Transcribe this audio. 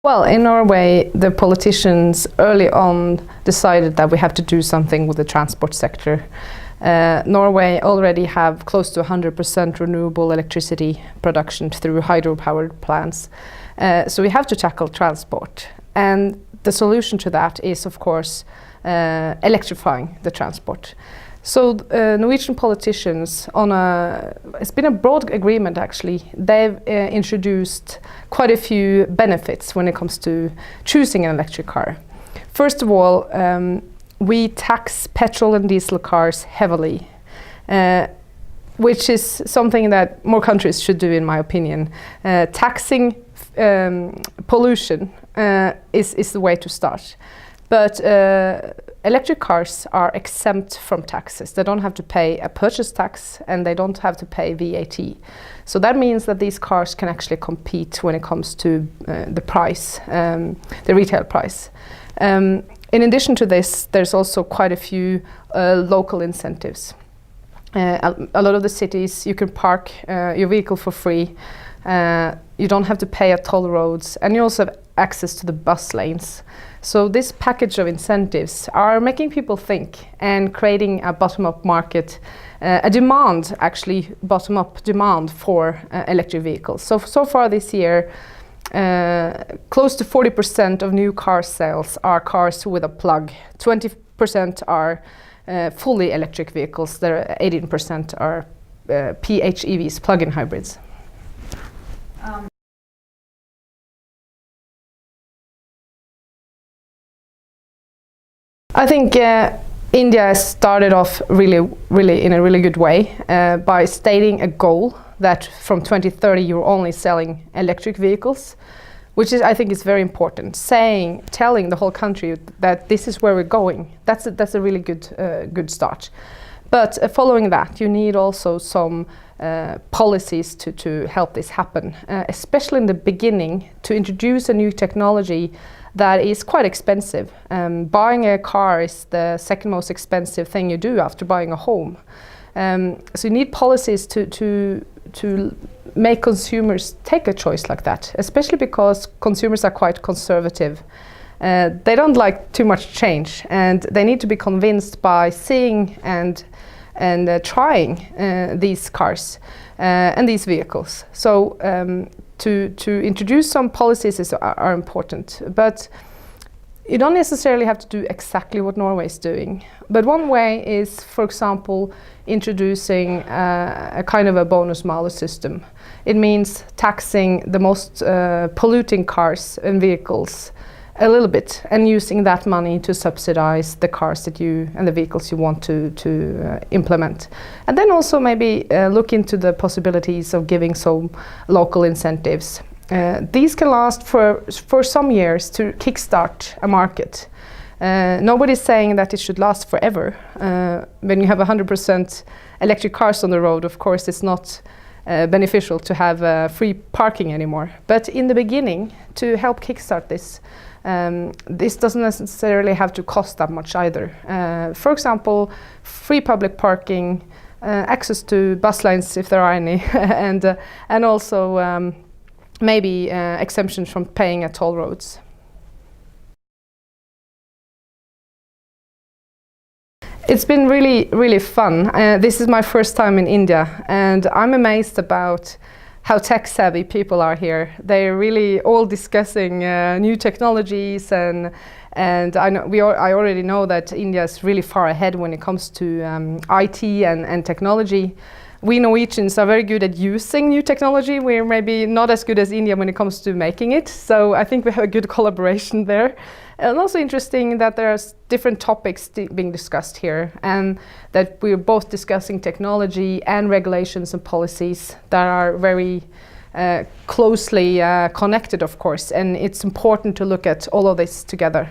Well, in Norway, the politicians early on decided that we have to do something with the transport sector. Norway already have close to 100% renewable electricity production through hydropowered plants. So we have to tackle transport. And the solution to that is, of course, electrifying the transport. So Norwegian politicians, it's been a broad agreement actually, they've introduced quite a few benefits when it comes to choosing an electric car. First of all, we tax petrol and diesel cars heavily, which is something that more countries should do in my opinion. Taxing pollution is the way to start. But electric cars are exempt from taxes. They don't have to pay a purchase tax and they don't have to pay VAT. So that means that these cars can actually compete when it comes to the price, the retail price. In addition to this, there's also quite a few local incentives. A lot of the cities, you can park your vehicle for free. You don't have to pay at toll roads, and you also have access to the bus lanes. So this package of incentives are making people think and creating a bottom-up market, a demand, actually bottom-up demand for electric vehicles. So far this year, close to 40% of new car sales are cars with a plug. 20% are fully electric vehicles. 18% are PHEVs, plug-in hybrids. I think India started off really in a really good way by stating a goal that from 2030 you're only selling electric vehicles, which is, I think, is very important. Telling the whole country that this is where we're going. That's a really good start. But following that, you need also some policies to help this happen, especially in the beginning, to introduce a new technology that is quite expensive. Buying a car is the second most expensive thing you do after buying a home. So you need policies to make consumers take a choice like that, especially because consumers are quite conservative. They don't like too much change, and they need to be convinced by seeing and trying these cars and these vehicles. So to introduce some policies are important, but you don't necessarily have to do exactly what Norway is doing. But one way is, for example, introducing a kind of a bonus-malus system. It means taxing the most polluting cars and vehicles a little bit, and using that money to subsidize the cars that and the vehicles you want to implement. And then also maybe look into the possibilities of giving some local incentives. These can last for some years to kickstart a market. Nobody's saying that it should last forever. When you have 100% electric cars on the road, of course it's not beneficial to have free parking anymore. But in the beginning, to help kickstart this, this doesn't necessarily have to cost that much either. For example, free public parking, access to bus lanes if there are any, and also maybe exemptions from paying at toll roads. It's been really fun. This is my first time in India, and I'm amazed about how tech-savvy people are here. They're really all discussing new technologies, and I already know that India is really far ahead when it comes to IT and technology. We Norwegians are very good at using new technology. We're maybe not as good as India when it comes to making it. So I think we have a good collaboration there. And also interesting that there are different topics being discussed here, and that we're both discussing technology and regulations and policies that are very closely connected, of course. And it's important to look at all of this together.